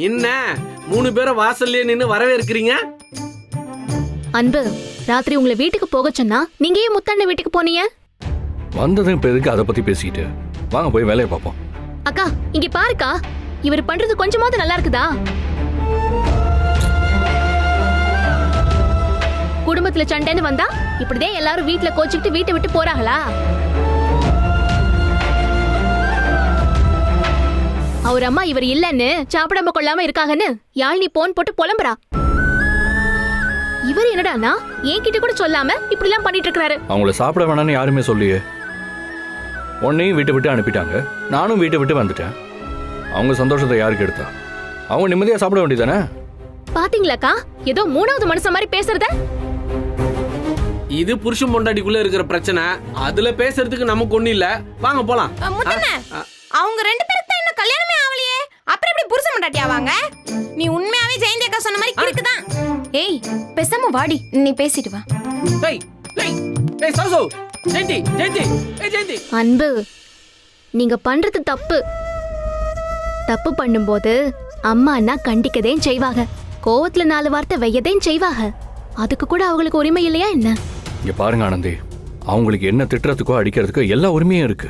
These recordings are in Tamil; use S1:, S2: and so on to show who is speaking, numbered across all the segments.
S1: என்ன 3 பேரும் வாசல்லே நின்னு வரவேற்கிறீங்க?
S2: அன்பு, ராத்திரி உங்களை வீட்டுக்கு போக சொன்னா நீங்க ஏன் முத்தண்ண வீட்டுக்கு போனீங்க?
S3: வந்ததும் இப்ப எதுக்கு அதை பத்தி பேசிட்டு, வாங்க போய் வேலையை பார்ப்போம்.
S2: அக்கா, இங்க பாருக்கா, இவர் பண்றது கொஞ்சமாவது நல்லா இருக்குதா? குடும்பத்துல சண்டைன்னு வந்தா இப்படிதான் எல்லாரும் வீட்டுல கோச்சிக்கிட்டு வீட்டை விட்டு போறாங்களா? அவர் அம்மா இவர் இல்லன்னு சாப்பிடாம கொள்ளாம இருக்காங்கன்னு யாழினி போன் போட்டு புலம்புறா. இவர் என்னடானா என்கிட்ட கூட சொல்லாம இப்படி எல்லாம் பண்ணிட்டு இருக்காரு.
S3: அவங்கள சாப்பிட வேணாம்னு யாருமே சொல்லியே. உன்னையும் வீட்டை விட்டு அனுப்பிட்டாங்க, நானும் வீட்டை விட்டு வந்துட்டேன். அவங்க சந்தோஷத்தை யாருக்கு எடுத்தா? அவங்க நிம்மதியா சாப்பிட வேண்டியதானே?
S2: பாத்தீங்களாக்கா, ஏதோ 3வது மனுஷன் மாதிரி பேசுறத.
S1: இது புருஷன் பொண்டாட்டிக்குள்ள இருக்கிற பிரச்சனை. அதுல பேசுறதுக்கு நமக்கு ஒண்ணு இல்ல. வாங்க போலாம்.
S4: அவங்க 2 பேருக்கு தான் இன்னும் கல்யாணமே ஆவலையே, அப்புறம் எப்படி புருஷன் பொண்டாட்டி ஆவாங்க? நீ உண்மையாவே ஜெயந்தி அக்கா சொன்ன மாதிரி இருக்குதான். ஏய், பேசாம வாடி, நீ பேசிட்டு வா.
S1: ஏய் ஏய் ஏய் சாசு, ஜெயந்தி ஜெயந்தி ஏய் ஜெயந்தி.
S2: அன்பு, நீங்க பண்றது தப்பு. தப்பு பண்ணும்போது அம்மா அண்ணா கண்டிக்கதே செய்வாங்க, கோவத்துல 4 வார்த்தை வெய்யதே செய்வாங்க. அதுக்கு கூட அவங்களுக்கு உரிமை இல்லையா என்ன?
S3: இங்க பாருங்க ஆனந்தி, அவங்களுக்கு என்ன திட்டுறதுக்கோ அடிக்கிறதுக்கோ எல்லா உரிமையும் இருக்கு.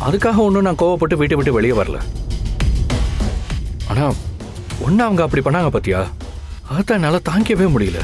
S3: அதுக்காக ஒன்றும் நான் கோவப்பட்டு வீட்டை விட்டு வெளியே வரல. ஆனா ஒன்னு அவங்க அப்படி பண்ணாங்க பாத்தியா, அதான் என்னால தாங்கிக்கவே முடியல.